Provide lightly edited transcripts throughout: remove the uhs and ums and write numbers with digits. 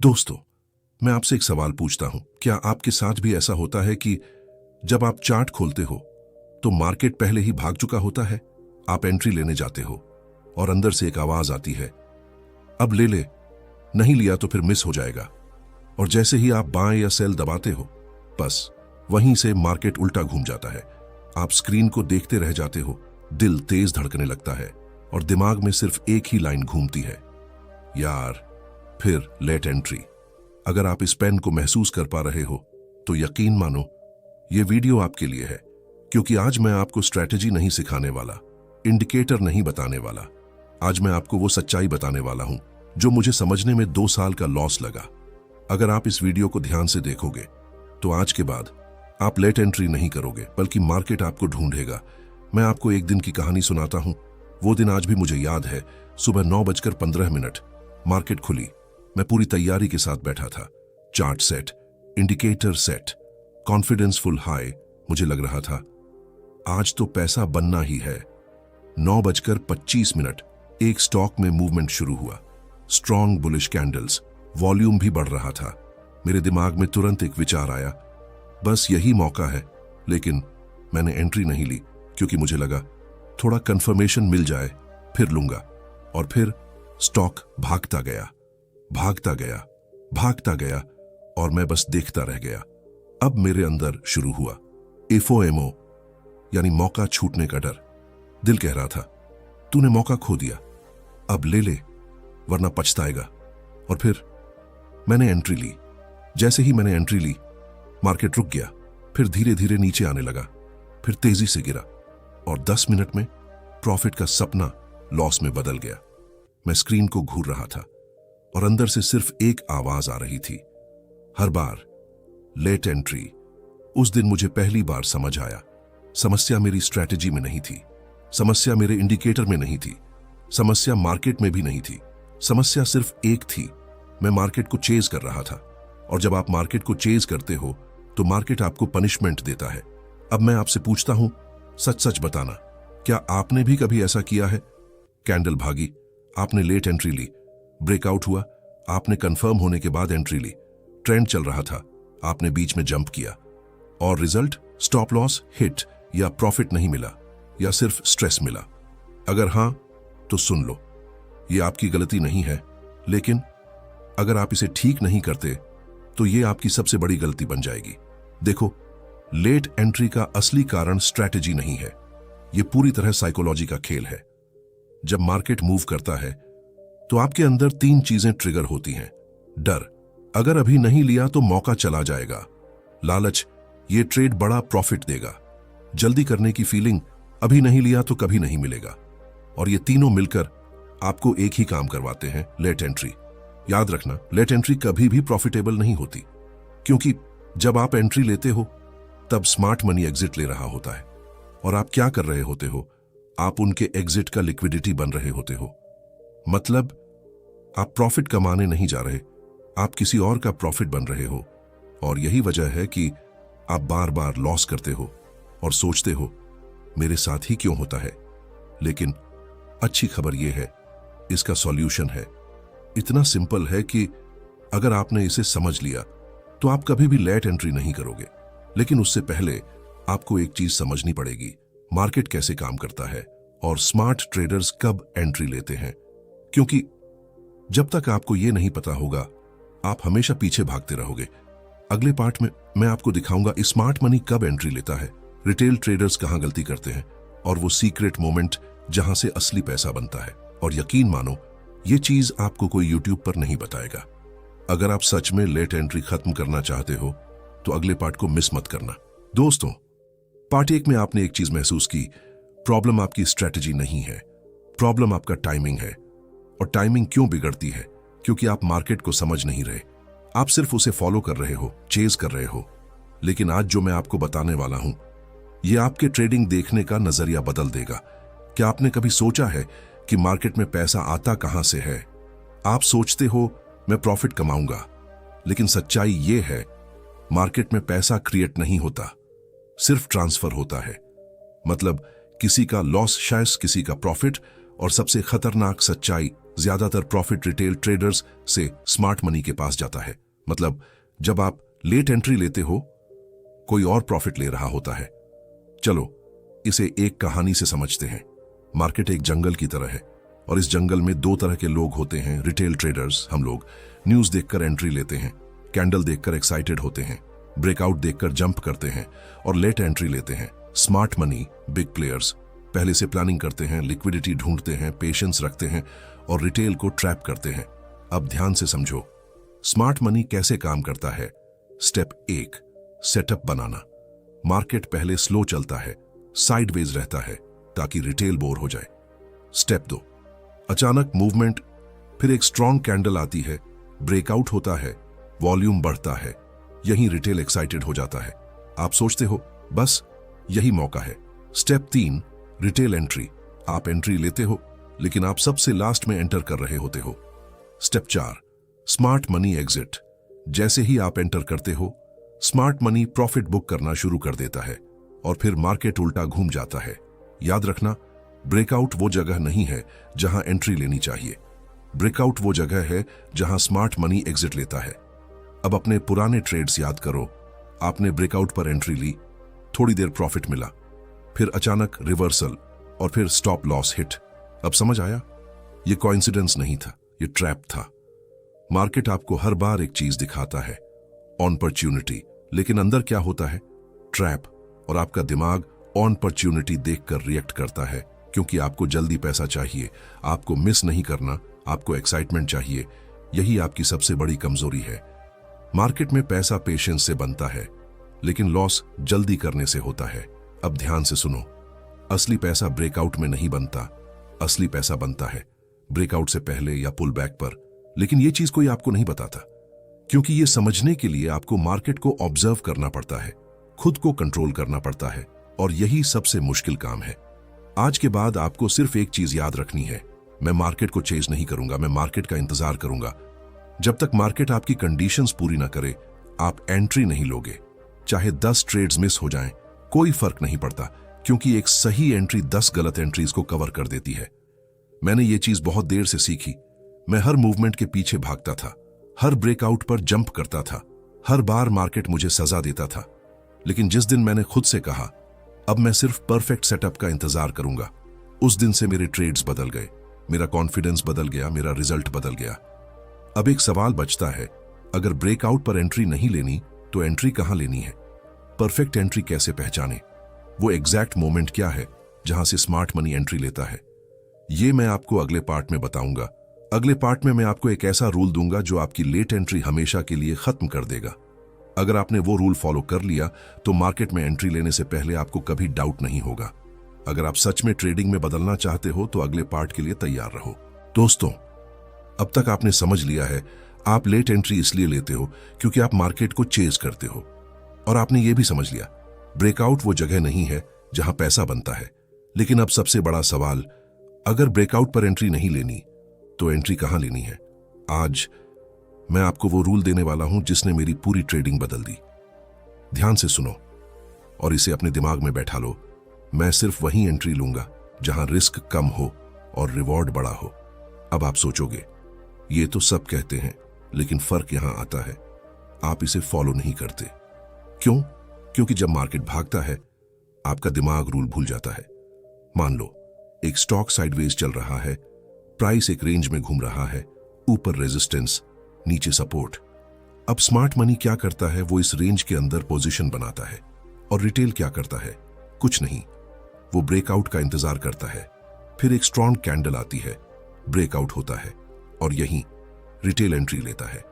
दोस्तों, मैं आपसे एक सवाल पूछता हूं, क्या आपके साथ भी ऐसा होता है कि जब आप चार्ट खोलते हो तो मार्केट पहले ही भाग चुका होता है? आप एंट्री लेने जाते हो और अंदर से एक आवाज आती है, अब ले ले, नहीं लिया तो फिर मिस हो जाएगा। और जैसे ही आप बाएं या सेल दबाते हो, बस वहीं से मार्केट उल्टा घूम जाता है। आप स्क्रीन को देखते रह जाते हो, दिल तेज धड़कने लगता है और दिमाग में सिर्फ एक ही लाइन घूमती है, यार फिर लेट एंट्री। अगर आप इस पेन को महसूस कर पा रहे हो तो यकीन मानो ये वीडियो आपके लिए है, क्योंकि आज मैं आपको स्ट्रैटेजी नहीं सिखाने वाला, इंडिकेटर नहीं बताने वाला। आज मैं आपको वो सच्चाई बताने वाला हूं जो मुझे समझने में 2 साल का लॉस लगा। अगर आप इस वीडियो को ध्यान से देखोगे तो आज के बाद आप लेट एंट्री नहीं करोगे, बल्कि मार्केट आपको ढूंढेगा। मैं आपको एक दिन की कहानी सुनाता हूं। वो दिन आज भी मुझे याद है। सुबह 9:15 मार्केट खुली। मैं पूरी तैयारी के साथ बैठा था, chart set, indicator set, confidence full high. मुझे लग रहा था आज तो पैसा बनना ही है। 9:25 एक स्टॉक में मूवमेंट शुरू हुआ। स्ट्रॉन्ग बुलिश कैंडल्स, वॉल्यूम भी बढ़ रहा था। मेरे दिमाग में तुरंत एक विचार आया, बस यही मौका है। लेकिन मैंने एंट्री नहीं ली, क्योंकि मुझे लगा थोड़ा कंफर्मेशन मिल जाए फिर लूंगा। और फिर स्टॉक भागता गया, भागता गया, भागता गया और मैं बस देखता रह गया। अब मेरे अंदर शुरू हुआ एफओएमओ, यानी मौका छूटने का डर। दिल कह रहा था, तूने मौका खो दिया, अब ले ले वरना पछताएगा। और फिर मैंने एंट्री ली। जैसे ही मैंने एंट्री ली, मार्केट रुक गया, फिर धीरे धीरे नीचे आने लगा, फिर तेजी से गिरा और 10 मिनट में प्रॉफिट का सपना लॉस में बदल गया। मैं स्क्रीन को घूर रहा था और अंदर से सिर्फ एक आवाज आ रही थी, हर बार लेट एंट्री। उस दिन मुझे पहली बार समझ आया, समस्या मेरी स्ट्रैटेजी में नहीं थी, समस्या मेरे इंडिकेटर में नहीं थी, समस्या मार्केट में भी नहीं थी। समस्या सिर्फ एक थी, मैं मार्केट को चेज कर रहा था। और जब आप मार्केट को चेज करते हो तो मार्केट आपको पनिशमेंट देता है। अब मैं आपसे पूछता हूं, सच सच बताना, क्या आपने भी कभी ऐसा किया है? कैंडल भागी, आपने लेट एंट्री ली, ब्रेकआउट हुआ, आपने कंफर्म होने के बाद एंट्री ली, ट्रेंड चल रहा था, आपने बीच में जंप किया और रिजल्ट स्टॉप लॉस हिट या प्रॉफिट नहीं मिला, या सिर्फ स्ट्रेस मिला? अगर हां तो सुन लो, यह आपकी गलती नहीं है, लेकिन अगर आप इसे ठीक नहीं करते तो यह आपकी सबसे बड़ी गलती बन जाएगी। देखो, लेट एंट्री का असली कारण स्ट्रैटेजी नहीं है, यह पूरी तरह साइकोलॉजी का खेल है। जब मार्केट मूव करता है तो आपके अंदर 3 चीजें ट्रिगर होती हैं। डर, अगर अभी नहीं लिया तो मौका चला जाएगा। लालच, ये ट्रेड बड़ा प्रॉफिट देगा। जल्दी करने की फीलिंग, अभी नहीं लिया तो कभी नहीं मिलेगा। और ये तीनों मिलकर आपको एक ही काम करवाते हैं, लेट एंट्री। याद रखना, लेट एंट्री कभी भी प्रॉफिटेबल नहीं होती, क्योंकि जब आप एंट्री लेते हो तब स्मार्ट मनी एग्जिट ले रहा होता है। और आप क्या कर रहे होते हो? आप उनके एग्जिट का लिक्विडिटी बन रहे होते हो। मतलब आप प्रॉफिट कमाने नहीं जा रहे, आप किसी और का प्रॉफिट बन रहे हो। और यही वजह है कि आप बार बार लॉस करते हो और सोचते हो, मेरे साथ ही क्यों होता है। लेकिन अच्छी खबर यह है, इसका सॉल्यूशन है। इतना सिंपल है कि अगर आपने इसे समझ लिया तो आप कभी भी लेट एंट्री नहीं करोगे। लेकिन उससे पहले आपको एक चीज समझनी पड़ेगी, मार्केट कैसे काम करता है और स्मार्ट ट्रेडर्स कब एंट्री लेते हैं। क्योंकि जब तक आपको यह नहीं पता होगा, आप हमेशा पीछे भागते रहोगे। अगले पार्ट में मैं आपको दिखाऊंगा स्मार्ट मनी कब एंट्री लेता है, रिटेल ट्रेडर्स कहां गलती करते हैं, और वो सीक्रेट मोमेंट जहां से असली पैसा बनता है। और यकीन मानो, ये चीज आपको कोई यूट्यूब पर नहीं बताएगा। अगर आप सच में लेट एंट्री खत्म करना चाहते हो तो अगले पार्ट को मिस मत करना। दोस्तों, पार्ट 1 में आपने एक चीज महसूस की, प्रॉब्लम आपकी स्ट्रैटेजी नहीं है, प्रॉब्लम आपका टाइमिंग है। और टाइमिंग क्यों बिगड़ती है? क्योंकि आप मार्केट को समझ नहीं रहे, आप सिर्फ उसे फॉलो कर रहे हो, चेज कर रहे हो। लेकिन आज जो मैं आपको बताने वाला हूं, यह आपके ट्रेडिंग देखने का नजरिया बदल देगा। क्या आपने कभी सोचा है कि मार्केट में पैसा आता कहां से है? आप सोचते हो मैं प्रॉफिट कमाऊंगा, लेकिन सच्चाई यह है, मार्केट में पैसा क्रिएट नहीं होता, सिर्फ ट्रांसफर होता है। मतलब किसी का लॉस शायद किसी का प्रॉफिट, और सबसे खतरनाक सच्चाई, ज्यादातर प्रॉफिट रिटेल ट्रेडर्स से स्मार्ट मनी के पास जाता है। मतलब जब आप लेट एंट्री लेते हो, कोई और प्रॉफिट ले रहा होता है। चलो इसे एक कहानी से समझते हैं। मार्केट एक जंगल की तरह है और इस जंगल में दो तरह के लोग होते हैं। रिटेल ट्रेडर्स, हम लोग न्यूज देखकर एंट्री लेते हैं, कैंडल देखकर एक्साइटेड होते हैं, ब्रेकआउट देखकर जंप करते हैं और लेट एंट्री लेते हैं। स्मार्ट मनी, बिग प्लेयर्स पहले से प्लानिंग करते हैं, लिक्विडिटी ढूंढते हैं, पेशेंस रखते हैं और रिटेल को ट्रैप करते हैं। अब ध्यान से समझो स्मार्ट मनी कैसे काम करता है। स्टेप 1, सेटअप बनाना। मार्केट पहले स्लो चलता है, साइडवेज रहता है ताकि रिटेल बोर हो जाए। स्टेप 2, अचानक मूवमेंट, फिर एक स्ट्रॉन्ग कैंडल आती है, ब्रेकआउट होता है, वॉल्यूम बढ़ता है, यहीं रिटेल एक्साइटेड हो जाता है। आप सोचते हो बस यही मौका है। Step 3, retail entry. आप एंट्री लेते हो लेकिन आप सबसे लास्ट में एंटर कर रहे होते हो। Step 4, smart money exit. जैसे ही आप एंटर करते हो, स्मार्ट मनी प्रॉफिट बुक करना शुरू कर देता है और फिर मार्केट उल्टा घूम जाता है। याद रखना, ब्रेकआउट वो जगह नहीं है जहां एंट्री लेनी चाहिए। ब्रेकआउट वो जगह है जहां स्मार्ट मनी एग्जिट लेता है। अब अपने पुराने ट्रेड्स याद करो। आपने ब्रेकआउट पर एंट्री ली, थोड़ी देर प्रॉफिट मिला, फिर अचानक रिवर्सल और फिर स्टॉप लॉस हिट। अब समझ आया? ये कोइंसिडेंस नहीं था, ये ट्रैप था। मार्केट आपको हर बार एक चीज दिखाता है, ऑनपर्च्युनिटी, लेकिन अंदर क्या होता है? ट्रैप। और आपका दिमाग ऑनपर्च्युनिटी देखकर रिएक्ट करता है क्योंकि आपको जल्दी पैसा चाहिए, आपको मिस नहीं करना, आपको एक्साइटमेंट चाहिए। यही आपकी सबसे बड़ी कमजोरी है। मार्केट में पैसा पेशेंस से बनता है लेकिन लॉस जल्दी करने से होता है। अब ध्यान से सुनो, असली पैसा ब्रेकआउट में नहीं बनता, असली पैसा बनता है ब्रेकआउट से पहले या पुल बैक पर। लेकिन यह चीज कोई आपको नहीं बताता क्योंकि यह समझने के लिए आपको मार्केट को ऑब्जर्व करना पड़ता है, खुद को कंट्रोल करना पड़ता है और यही सबसे मुश्किल काम है। आज के बाद आपको सिर्फ एक चीज याद रखनी है, मैं मार्केट को चेज नहीं करूंगा, मैं मार्केट का इंतजार करूंगा। जब तक मार्केट आपकी कंडीशंस पूरी ना करे, आप एंट्री नहीं लोगे। चाहे 10 ट्रेड्स मिस हो जाएं, कोई फर्क नहीं पड़ता क्योंकि एक सही एंट्री 10 गलत एंट्रीज को कवर कर देती है। मैंने ये चीज बहुत देर से सीखी। मैं हर मूवमेंट के पीछे भागता था, हर ब्रेकआउट पर जंप करता था, हर बार मार्केट मुझे सजा देता था। लेकिन जिस दिन मैंने खुद से कहा अब मैं सिर्फ परफेक्ट सेटअप का इंतजार करूंगा, उस दिन से मेरे ट्रेड्स बदल गए, मेरा कॉन्फिडेंस बदल गया, मेरा रिजल्ट बदल गया। अब एक सवाल बचता है, अगर ब्रेकआउट पर एंट्री नहीं लेनी तो एंट्री कहां लेनी है? परफेक्ट एंट्री कैसे पहचाने? वो एग्जैक्ट मोमेंट क्या है जहां से स्मार्ट मनी एंट्री लेता है? ये मैं आपको अगले पार्ट में बताऊंगा। अगले पार्ट में मैं आपको एक ऐसा रूल दूंगा जो आपकी लेट एंट्री हमेशा के लिए खत्म कर देगा। अगर आपने वो रूल फॉलो कर लिया तो मार्केट में एंट्री लेने से पहले आपको कभी डाउट नहीं होगा। अगर आप सच में ट्रेडिंग में बदलना चाहते हो तो अगले पार्ट के लिए तैयार रहो। दोस्तों, अब तक आपने समझ लिया है, आप लेट एंट्री इसलिए लेते हो क्योंकि आप मार्केट को चेज करते हो। और आपने ये भी समझ लिया, ब्रेकआउट वो जगह नहीं है जहां पैसा बनता है। लेकिन अब सबसे बड़ा सवाल, अगर ब्रेकआउट पर एंट्री नहीं लेनी तो एंट्री कहां लेनी है? आज मैं आपको वो रूल देने वाला हूं जिसने मेरी पूरी ट्रेडिंग बदल दी। ध्यान से सुनो और इसे अपने दिमाग में बैठा लो। मैं सिर्फ वहीं एंट्री लूंगा जहां रिस्क कम हो और रिवॉर्ड बड़ा हो। अब आप सोचोगे, ये तो सब कहते हैं, लेकिन फर्क यहां आता है, आप इसे फॉलो नहीं करते। क्यों? क्योंकि जब मार्केट भागता है, आपका दिमाग रूल भूल जाता है। मान लो एक स्टॉक साइडवेज चल रहा है, प्राइस एक रेंज में घूम रहा है, ऊपर रेजिस्टेंस, नीचे सपोर्ट। अब स्मार्ट मनी क्या करता है? वो इस रेंज के अंदर पोजीशन बनाता है। और रिटेल क्या करता है? कुछ नहीं, वो ब्रेकआउट का इंतजार करता है। फिर एक स्ट्रॉन्ग कैंडल आती है, ब्रेकआउट होता है और यहीं रिटेल एंट्री लेता है।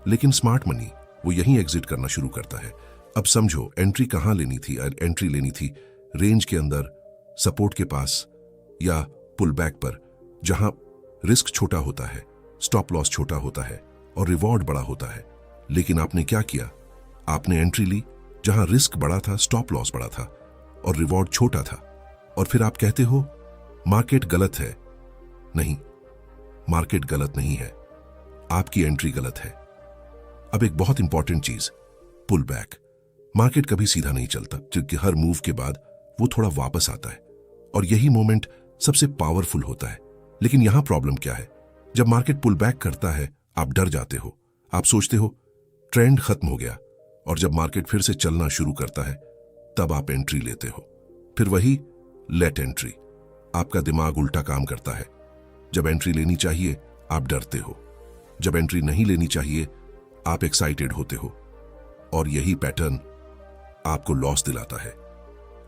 लेकिन स्मार्ट मनी वो यहीं एग्जिट करना शुरू करता है। अब समझो, एंट्री कहां लेनी थी? एंट्री लेनी थी रेंज के अंदर, सपोर्ट के पास या पुल बैक पर, जहां रिस्क छोटा होता है, स्टॉप लॉस छोटा होता है और रिवॉर्ड बड़ा होता है। लेकिन आपने क्या किया? आपने एंट्री ली जहां रिस्क बड़ा था, स्टॉप लॉस बड़ा था और रिवॉर्ड छोटा था। और फिर आप कहते हो मार्केट गलत है। नहीं, मार्केट गलत नहीं है, आपकी एंट्री गलत है। अब एक बहुत इंपॉर्टेंट चीज, पुल बैक। मार्केट कभी सीधा नहीं चलता क्योंकि हर मूव के बाद वो थोड़ा वापस आता है और यही मोमेंट सबसे पावरफुल होता है। लेकिन यहां प्रॉब्लम क्या है? जब मार्केट पुल बैक करता है आप डर जाते हो, आप सोचते हो ट्रेंड खत्म हो गया, और जब मार्केट फिर से चलना शुरू करता है तब आप एंट्री लेते हो। फिर वही लेट एंट्री। आपका दिमाग उल्टा काम करता है। जब एंट्री लेनी चाहिए आप डरते हो, जब एंट्री नहीं लेनी चाहिए आप एक्साइटेड होते हो, और यही पैटर्न आपको लॉस दिलाता है।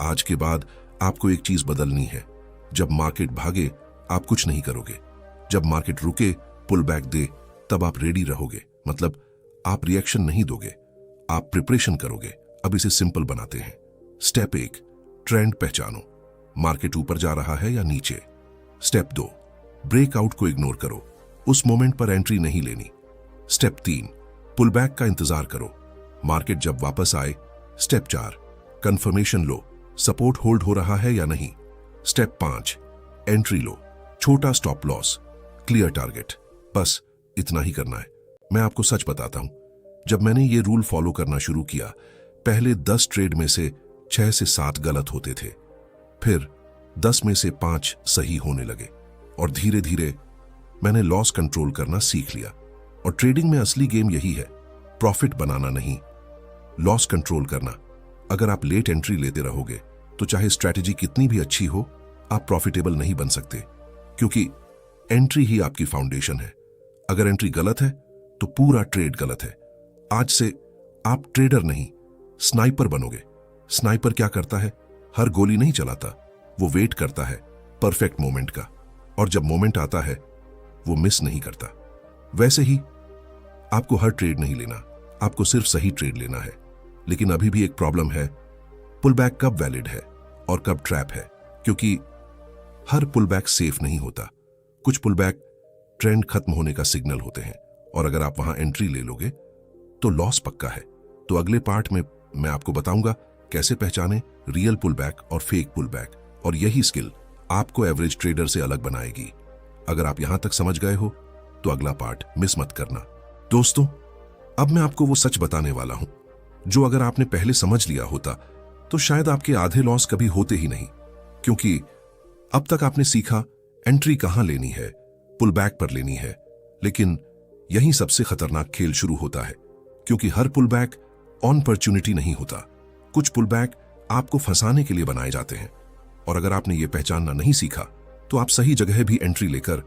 आज के बाद आपको एक चीज बदलनी है। जब मार्केट भागे आप कुछ नहीं करोगे, जब मार्केट रुके पुल बैक दे तब आप रेडी रहोगे। मतलब आप रिएक्शन नहीं दोगे, आप प्रिपरेशन करोगे। अब इसे सिंपल बनाते हैं। स्टेप 1, ट्रेंड पहचानो, मार्केट ऊपर जा रहा है या नीचे। स्टेप 2, ब्रेकआउट को इग्नोर करो, उस मोमेंट पर एंट्री नहीं लेनी। स्टेप 3, पुल बैक का इंतजार करो, मार्केट जब वापस आए। स्टेप 4, कंफर्मेशन लो, सपोर्ट होल्ड हो रहा है या नहीं। स्टेप 5, एंट्री लो, छोटा स्टॉप लॉस, क्लियर टारगेट। बस इतना ही करना है। मैं आपको सच बताता हूं, जब मैंने ये रूल फॉलो करना शुरू किया, पहले 10 ट्रेड में से 6 से 7 गलत होते थे, फिर 10 में से 5 सही होने लगे, और धीरे धीरे मैंने लॉस कंट्रोल करना सीख लिया। और ट्रेडिंग में असली गेम यही है, प्रॉफिट बनाना नहीं, लॉस कंट्रोल करना। अगर आप लेट एंट्री लेते रहोगे तो चाहे स्ट्रैटेजी कितनी भी अच्छी हो, आप प्रॉफिटेबल नहीं बन सकते, क्योंकि एंट्री ही आपकी फाउंडेशन है। अगर एंट्री गलत है तो पूरा ट्रेड गलत है। आज से आप ट्रेडर नहीं, स्नाइपर बनोगे। स्नाइपर क्या करता है? हर गोली नहीं चलाता, वो वेट करता है परफेक्ट मोमेंट का, और जब मोमेंट आता है वो मिस नहीं करता। वैसे ही आपको हर ट्रेड नहीं लेना, आपको सिर्फ सही ट्रेड लेना है। लेकिन अभी भी एक प्रॉब्लम है, पुल बैक कब वैलिड है और कब ट्रैप है, क्योंकि हर पुल बैक सेफ नहीं होता। कुछ पुल बैक ट्रेंड खत्म होने का सिग्नल होते हैं, और अगर आप वहां एंट्री ले लोगे तो लॉस पक्का है। तो अगले पार्ट में मैं आपको बताऊंगा कैसे पहचाने रियल पुल बैक और फेक पुल बैक, और यही स्किल आपको एवरेज ट्रेडर से अलग बनाएगी। अगर आप यहां तक समझ गए हो तो अगला पार्ट मिस मत करना। दोस्तों, अब मैं आपको वो सच बताने वाला हूं जो अगर आपने पहले समझ लिया होता तो शायद आपके आधे लॉस कभी होते ही नहीं, क्योंकि अब तक आपने सीखा एंट्री कहां लेनी है, पुल बैक पर लेनी है। लेकिन यहीं सबसे खतरनाक खेल शुरू होता है, क्योंकि हर पुल बैक ऑनपर्च्युनिटी नहीं होता। कुछ पुल बैक आपको फंसाने के लिए बनाए जाते हैं, और अगर आपने ये पहचानना नहीं सीखा तो आप सही जगह भी एंट्री लेकर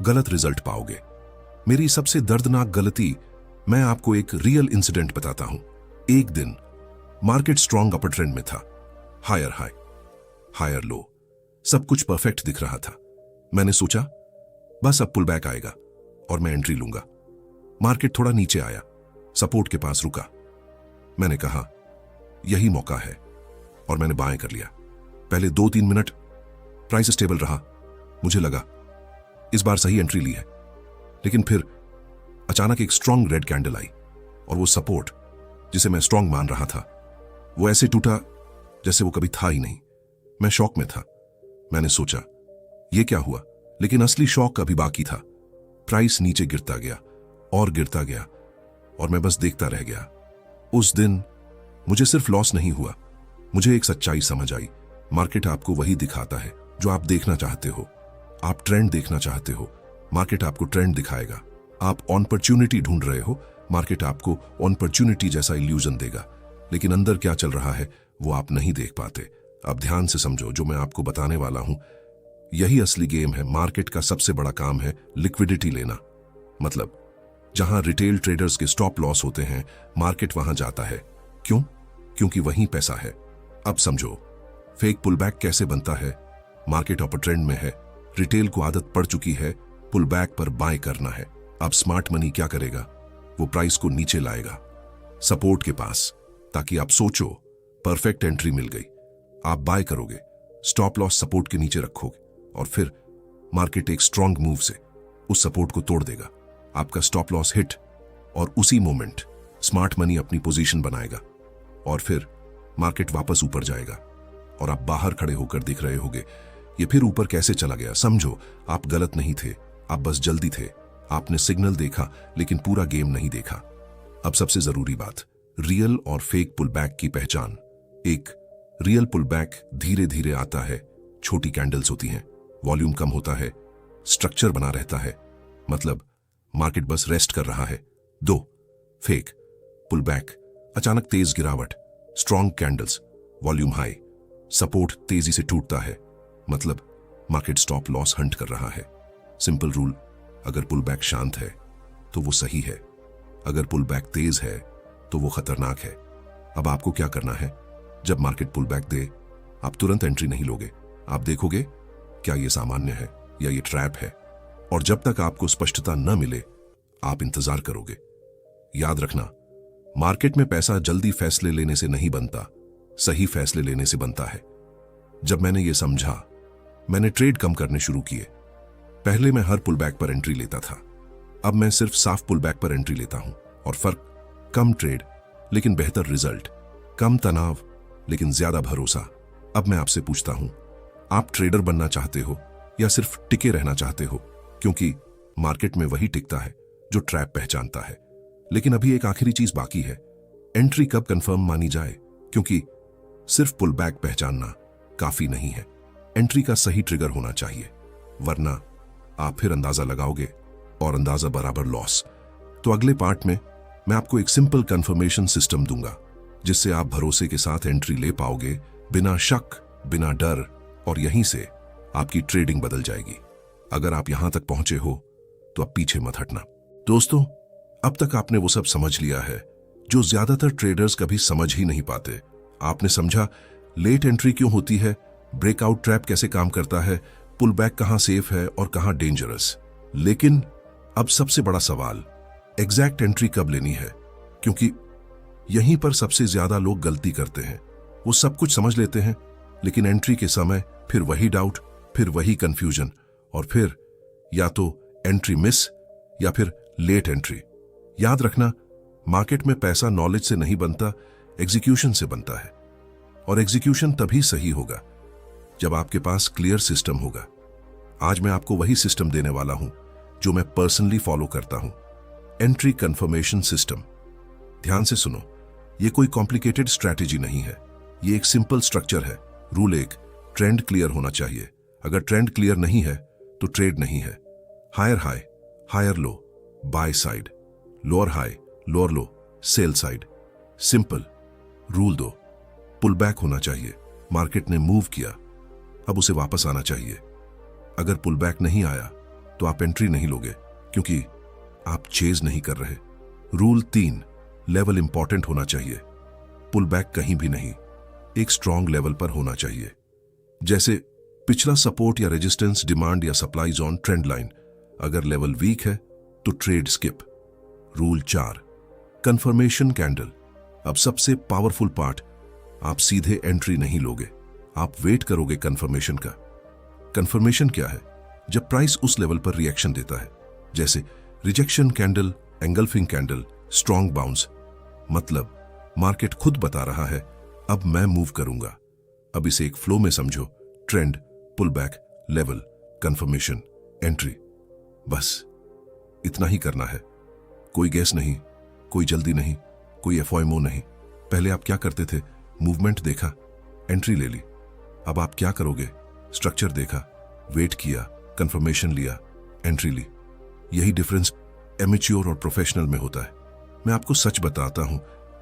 गलत रिजल्ट पाओगे। मेरी सबसे दर्दनाक गलती, मैं आपको एक रियल इंसिडेंट बताता हूं। एक दिन मार्केट स्ट्रॉन्ग अपर ट्रेंड में था, हायर हाई हायर लो, सब कुछ परफेक्ट दिख रहा था। मैंने सोचा बस अब पुल बैक आएगा और मैं एंट्री लूंगा। मार्केट थोड़ा नीचे आया, सपोर्ट के पास रुका। मैंने कहा यही मौका है, और मैंने बाएं कर लिया। पहले 2-3 मिनट प्राइस स्टेबल रहा, मुझे लगा इस बार सही एंट्री ली है। लेकिन फिर अचानक एक स्ट्रॉन्ग रेड कैंडल आई, और वो सपोर्ट जिसे मैं स्ट्रॉन्ग मान रहा था वो ऐसे टूटा जैसे वो कभी था ही नहीं। मैं शॉक में था। मैंने सोचा ये क्या हुआ, लेकिन असली शॉक अभी बाकी था। प्राइस नीचे गिरता गया और गिरता गया, और मैं बस देखता रह गया। उस दिन मुझे सिर्फ लॉस नहीं हुआ, मुझे एक सच्चाई समझ आई। मार्केट आपको वही दिखाता है जो आप देखना चाहते हो। आप ट्रेंड देखना चाहते हो, मार्केट आपको ट्रेंड दिखाएगा। आप ऑनपर्च्युनिटी ढूंढ रहे हो, मार्केट आपको ऑनपर्च्युनिटी जैसा इल्यूजन देगा। लेकिन अंदर क्या चल रहा है वो आप नहीं देख पाते। अब ध्यान से समझो जो मैं आपको बताने वाला हूं, यही असली गेम है। मार्केट का सबसे बड़ा काम है लिक्विडिटी लेना। मतलब जहां रिटेल ट्रेडर्स के स्टॉप लॉस होते हैं, मार्केट वहां जाता है। क्यों? क्योंकि वहीं पैसा है। अब समझो फेक पुल बैक कैसे बनता है। मार्केट अपर ट्रेंड में है, रिटेल को आदत पड़ चुकी है पुल बैक पर बाय करना है। अब स्मार्ट मनी क्या करेगा, वो प्राइस को नीचे लाएगा सपोर्ट के पास, ताकि आप सोचो परफेक्ट एंट्री मिल गई, आप बाय करोगे, स्टॉप लॉस सपोर्ट के नीचे रखोगे, और फिर मार्केट एक स्ट्रॉन्ग मूव से उस सपोर्ट को तोड़ देगा। आपका स्टॉप लॉस हिट, और उसी मोमेंट स्मार्ट मनी अपनी पोजीशन बनाएगा, और फिर मार्केट वापस ऊपर जाएगा, और आप बाहर खड़े होकर देख रहे होगे ये फिर ऊपर कैसे चला गया। समझो आप गलत नहीं थे, आप बस जल्दी थे। आपने सिग्नल देखा लेकिन पूरा गेम नहीं देखा। अब सबसे जरूरी बात, रियल और फेक पुल बैक की पहचान। एक रियल पुल बैक धीरे धीरे आता है, छोटी कैंडल्स होती हैं, वॉल्यूम कम होता है, स्ट्रक्चर बना रहता है, मतलब मार्केट बस रेस्ट कर रहा है। 2 फेक पुल बैक, अचानक तेज गिरावट, strong candles, volume high, support तेजी से टूटता है, मतलब मार्केट स्टॉप लॉस हंट कर रहा है। सिंपल रूल, अगर पुल बैक शांत है तो वो सही है, अगर पुल बैक तेज है तो वो खतरनाक है। अब आपको क्या करना है? जब मार्केट पुल बैक दे, आप तुरंत एंट्री नहीं लोगे। आप देखोगे क्या ये सामान्य है या ये ट्रैप है, और जब तक आपको स्पष्टता न मिले आप इंतजार करोगे। याद रखना, मार्केट में पैसा जल्दी फैसले लेने से नहीं बनता, सही फैसले लेने से बनता है। जब मैंने ये समझा, मैंने ट्रेड कम करने शुरू किए। पहले मैं हर पुल बैक पर एंट्री लेता था, अब मैं सिर्फ साफ पुल बैक पर एंट्री लेता हूं। और फर्क, कम ट्रेड लेकिन बेहतर रिजल्ट, कम तनाव लेकिन ज्यादा भरोसा। अब मैं आपसे पूछता हूं, आप ट्रेडर बनना चाहते हो या सिर्फ टिके रहना चाहते हो? क्योंकि मार्केट में वही टिकता है जो ट्रैप पहचानता है। लेकिन अभी एक आखिरी चीज बाकी है, एंट्री कब कंफर्म मानी जाए, क्योंकि सिर्फ पुल बैक पहचानना काफी नहीं है, एंट्री का सही ट्रिगर होना चाहिए, वरना आप फिर अंदाजा लगाओगे और अंदाजा बराबर लॉस। तो अगले पार्ट में मैं आपको एक सिंपल कंफर्मेशन सिस्टम दूंगा, जिससे आप भरोसे के साथ एंट्री ले पाओगे, बिना शक, बिना डर, और यहीं से आपकी ट्रेडिंग बदल जाएगी। अगर आप यहां तक पहुंचे हो तो अब पीछे मत हटना। दोस्तों, अब तक आपने वो सब समझ लिया है जो ज्यादातर ट्रेडर्स कभी समझ ही नहीं पाते। आपने समझा लेट एंट्री क्यों होती है, ब्रेकआउट ट्रैप कैसे काम करता है, पुल बैक कहां सेफ है और कहां डेंजरस। लेकिन अब सबसे बड़ा सवाल, एग्जैक्ट एंट्री कब लेनी है, क्योंकि यहीं पर सबसे ज्यादा लोग गलती करते हैं। वो सब कुछ समझ लेते हैं, लेकिन एंट्री के समय फिर वही डाउट, फिर वही कंफ्यूजन, और फिर या तो एंट्री मिस या फिर लेट एंट्री। याद रखना, मार्केट में पैसा नॉलेज से नहीं बनता, एग्जीक्यूशन से बनता है। और एग्जीक्यूशन तभी सही होगा जब आपके पास क्लियर सिस्टम होगा। आज मैं आपको वही सिस्टम देने वाला हूं जो मैं पर्सनली फॉलो करता हूं, एंट्री कंफर्मेशन सिस्टम। ध्यान से सुनो, ये कोई कॉम्प्लिकेटेड स्ट्रैटेजी नहीं है, ये एक सिंपल स्ट्रक्चर है। रूल 1, ट्रेंड क्लियर होना चाहिए। अगर ट्रेंड क्लियर नहीं है तो ट्रेड नहीं है। Higher high, higher low, buy side, lower high, lower low, sell side. Simple. Rule 2, pull back होना चाहिए। मार्केट ने मूव किया, अब उसे वापस आना चाहिए। अगर पुल बैक नहीं आया तो आप एंट्री नहीं लोगे, क्योंकि आप चेज नहीं कर रहे। रूल 3, लेवल इंपॉर्टेंट होना चाहिए। पुल बैक कहीं भी नहीं, एक स्ट्रॉन्ग लेवल पर होना चाहिए, जैसे पिछला सपोर्ट या रेजिस्टेंस, डिमांड या सप्लाई जोन, ट्रेंड लाइन। अगर लेवल वीक है तो trade skip. Rule 4, confirmation candle. अब सबसे पावरफुल पार्ट, आप सीधे एंट्री नहीं लोगे, आप वेट करोगे कंफर्मेशन का। कंफर्मेशन क्या है? जब प्राइस उस लेवल पर रिएक्शन देता है, जैसे rejection candle, engulfing candle, strong bounce, मतलब मार्केट खुद बता रहा है अब मैं मूव करूंगा। अब इसे एक फ्लो में समझो, trend, pull back, level, confirmation, entry. बस इतना ही करना है, कोई गैस नहीं, कोई जल्दी नहीं, कोई एफओएमओ नहीं। पहले आप क्या करते थे? मूवमेंट देखा, एंट्री ले ली। अब आप क्या करोगे? स्ट्रक्चर देखा, वेट किया, कंफर्मेशन लिया, एंट्री ली। यही डिफरेंस एमेच्योर और प्रोफेशनल में होता है। मैं आपको सच बताता हूं,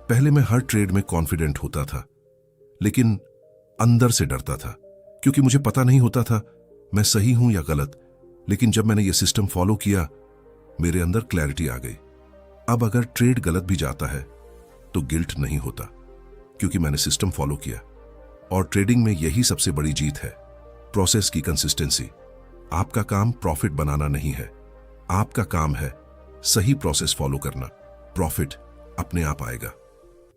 पहले मैं हर ट्रेड में कॉन्फिडेंट होता था, लेकिन अंदर से डरता था, क्योंकि मुझे पता नहीं होता था मैं सही हूं या गलत। लेकिन जब मैंने ये सिस्टम फॉलो किया, मेरे अंदर क्लैरिटी आ गई। अब अगर ट्रेड गलत भी जाता है तो गिल्ट नहीं होता, क्योंकि मैंने सिस्टम फॉलो किया। और ट्रेडिंग में यही सबसे बड़ी जीत है, प्रोसेस की कंसिस्टेंसी। आपका काम प्रॉफिट बनाना नहीं है, आपका काम है सही प्रोसेस फॉलो करना। प्रॉफिट अपने आप आएगा।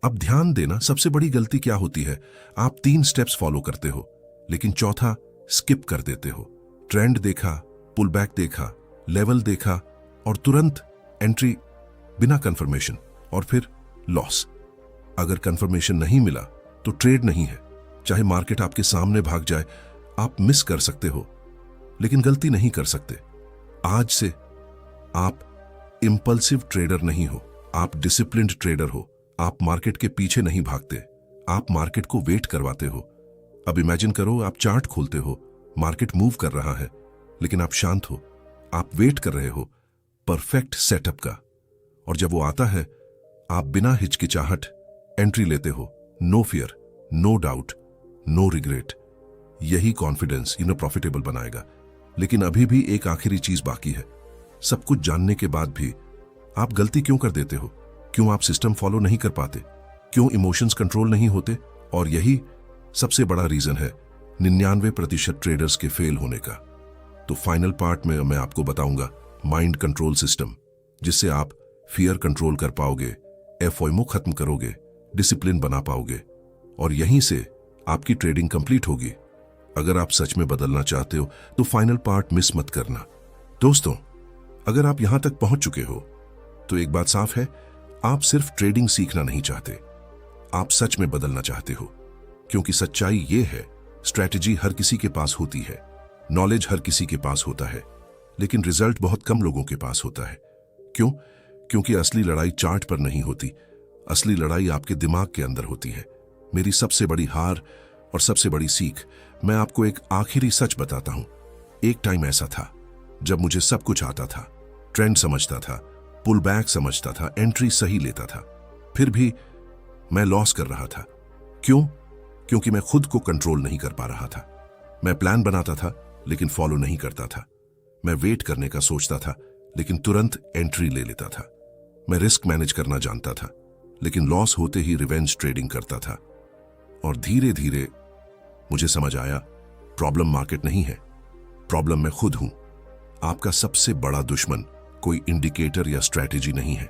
अब ध्यान देना, सबसे बड़ी गलती क्या होती है? आप 3 स्टेप्स फॉलो करते हो, लेकिन चौथा स्किप कर देते हो। ट्रेंड देखा, पुल बैक देखा, लेवल देखा, और तुरंत एंट्री बिना कंफर्मेशन, और फिर लॉस। अगर कंफर्मेशन नहीं मिला तो ट्रेड नहीं है। चाहे मार्केट आपके सामने भाग जाए, आप मिस कर सकते हो, लेकिन गलती नहीं कर सकते। आज से आप इंपल्सिव ट्रेडर नहीं हो, आप डिसिप्लिन्ड ट्रेडर हो। आप मार्केट के पीछे नहीं भागते, आप मार्केट को वेट करवाते हो। अब इमेजिन करो, आप चार्ट खोलते हो, मार्केट मूव कर रहा है, लेकिन आप शांत हो, आप वेट कर रहे हो। परफेक्ट सेटअप का। और जब वो आता है, आप बिना हिचकिचाहट एंट्री लेते हो। No fear, no doubt, no regret. यही कॉन्फिडेंस इन्हें प्रॉफिटेबल बनाएगा। लेकिन अभी भी एक आखिरी चीज बाकी है। सब कुछ जानने के बाद भी आप गलती क्यों कर देते हो? क्यों आप सिस्टम फॉलो नहीं कर पाते? क्यों इमोशंस कंट्रोल नहीं होते? और यही सबसे बड़ा रीजन है 99% ट्रेडर्स के फेल होने का। तो फाइनल पार्ट में मैं आपको बताऊंगा माइंड कंट्रोल सिस्टम, जिससे आप फियर कंट्रोल कर पाओगे, एफओएमओ खत्म करोगे, डिसिप्लिन बना पाओगे, और यहीं से आपकी ट्रेडिंग कंप्लीट होगी। अगर आप सच में बदलना चाहते हो तो फाइनल पार्ट मिस मत करना। दोस्तों, अगर आप यहां तक पहुंच चुके हो तो एक बात साफ है, आप सिर्फ ट्रेडिंग सीखना नहीं चाहते, आप सच में बदलना चाहते हो। क्योंकि सच्चाई ये है, स्ट्रैटेजी हर किसी के पास होती है, नॉलेज हर किसी के पास होता है, लेकिन रिजल्ट बहुत कम लोगों के पास होता है। क्यों? क्योंकि असली लड़ाई चार्ट पर नहीं होती, असली लड़ाई आपके दिमाग के अंदर होती है। मेरी सबसे बड़ी हार और सबसे बड़ी सीख, मैं आपको एक आखिरी सच बताता हूं। एक टाइम ऐसा था जब मुझे सब कुछ आता था, ट्रेंड समझता था, पुल बैक समझता था, एंट्री सही लेता था, फिर भी मैं लॉस कर रहा था। क्यों? क्योंकि मैं खुद को कंट्रोल नहीं कर पा रहा था। मैं प्लान बनाता था लेकिन फॉलो नहीं करता था। मैं वेट करने का सोचता था लेकिन तुरंत एंट्री ले लेता था। मैं रिस्क मैनेज करना जानता था लेकिन लॉस होते ही रिवेंज ट्रेडिंग करता था। और धीरे धीरे मुझे समझ आया, प्रॉब्लम मार्केट नहीं है, प्रॉब्लम मैं खुद हूं। आपका सबसे बड़ा दुश्मन कोई इंडिकेटर या स्ट्रैटेजी नहीं है।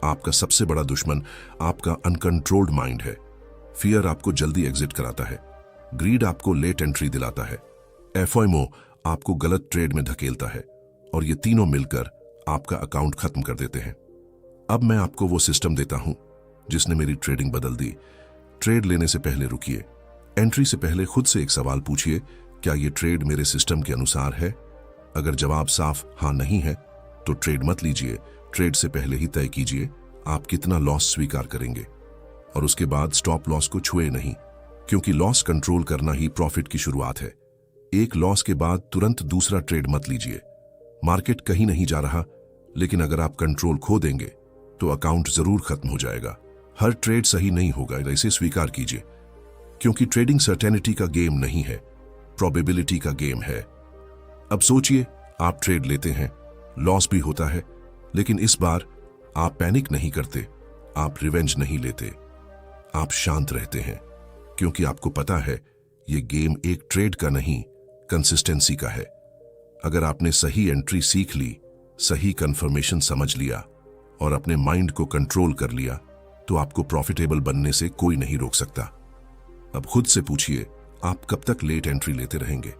आपका सबसे बड़ा दुश्मन आपका अनकंट्रोल्ड माइंड है। फियर आपको जल्दी एग्जिट कराता है, ग्रीड आपको लेट एंट्री दिलाता है, एफओएमओ आपको गलत ट्रेड में धकेलता है, और ये तीनों मिलकर आपका अकाउंट खत्म कर देते हैं। अब मैं आपको वो सिस्टम देता हूं जिसने मेरी ट्रेडिंग बदल दी। ट्रेड लेने से पहले रुकिए, एंट्री से पहले खुद से एक सवाल पूछिए, क्या ये ट्रेड मेरे सिस्टम के अनुसार है? अगर जवाब साफ हाँ नहीं है तो ट्रेड मत लीजिए। ट्रेड से पहले ही तय कीजिए आप कितना लॉस स्वीकार करेंगे, और उसके बाद स्टॉप लॉस को छुए नहीं, क्योंकि लॉस कंट्रोल करना ही प्रॉफिट की शुरुआत है। एक लॉस के बाद तुरंत दूसरा ट्रेड मत लीजिए। मार्केट कहीं नहीं जा रहा, लेकिन अगर आप कंट्रोल खो देंगे तो अकाउंट जरूर खत्म हो जाएगा। हर ट्रेड सही नहीं होगा, इसे स्वीकार कीजिए, क्योंकि ट्रेडिंग सर्टेनिटी का गेम नहीं है, प्रोबेबिलिटी का गेम है। अब सोचिए, आप ट्रेड लेते हैं, लॉस भी होता है, लेकिन इस बार आप पैनिक नहीं करते, आप रिवेंज नहीं लेते, आप शांत रहते हैं, क्योंकि आपको पता है ये गेम एक ट्रेड का नहीं, कंसिस्टेंसी का है। अगर आपने सही एंट्री सीख ली, सही कंफर्मेशन समझ लिया और अपने माइंड को कंट्रोल कर लिया, तो आपको प्रॉफिटेबल बनने से कोई नहीं रोक सकता। अब खुद से पूछिए, आप कब तक लेट एंट्री लेते रहेंगे?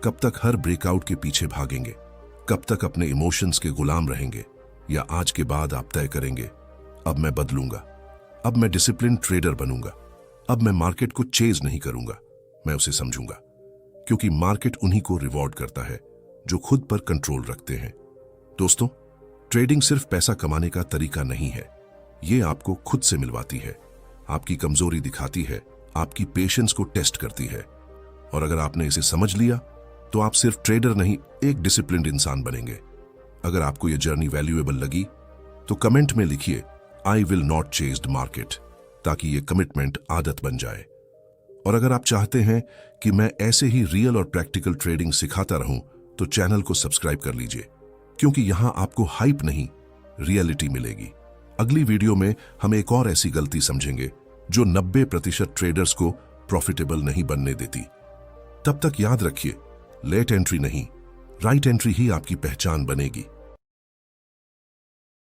कब तक हर ब्रेकआउट के पीछे भागेंगे? कब तक अपने इमोशंस के गुलाम रहेंगे? या आज के बाद आप तय करेंगे, अब मैं बदलूंगा, अब मैं डिसिप्लिन ट्रेडर बनूंगा, अब मैं मार्केट को चेज नहीं करूंगा, मैं उसे समझूंगा। क्योंकि मार्केट उन्हीं को रिवॉर्ड करता है जो खुद पर कंट्रोल रखते हैं। दोस्तों, ट्रेडिंग सिर्फ पैसा कमाने का तरीका नहीं है, ये आपको खुद से मिलवाती है, आपकी कमजोरी दिखाती है, आपकी पेशेंस को टेस्ट करती है। और अगर आपने इसे समझ लिया तो आप सिर्फ ट्रेडर नहीं, एक डिसिप्लिन्ड इंसान बनेंगे। अगर आपको यह जर्नी वैल्यूएबल लगी तो कमेंट में लिखिए, I will not chase the market, ताकि यह कमिटमेंट आदत बन जाए। और अगर आप चाहते हैं कि मैं ऐसे ही रियल और प्रैक्टिकल ट्रेडिंग सिखाता रहूं तो चैनल को सब्सक्राइब कर लीजिए, क्योंकि यहां आपको हाइप नहीं, रियलिटी मिलेगी। अगली वीडियो में हम एक और ऐसी गलती समझेंगे जो 90% ट्रेडर्स को प्रॉफिटेबल नहीं बनने देती। तब तक याद रखिए, लेट एंट्री नहीं, राइट एंट्री ही आपकी पहचान बनेगी।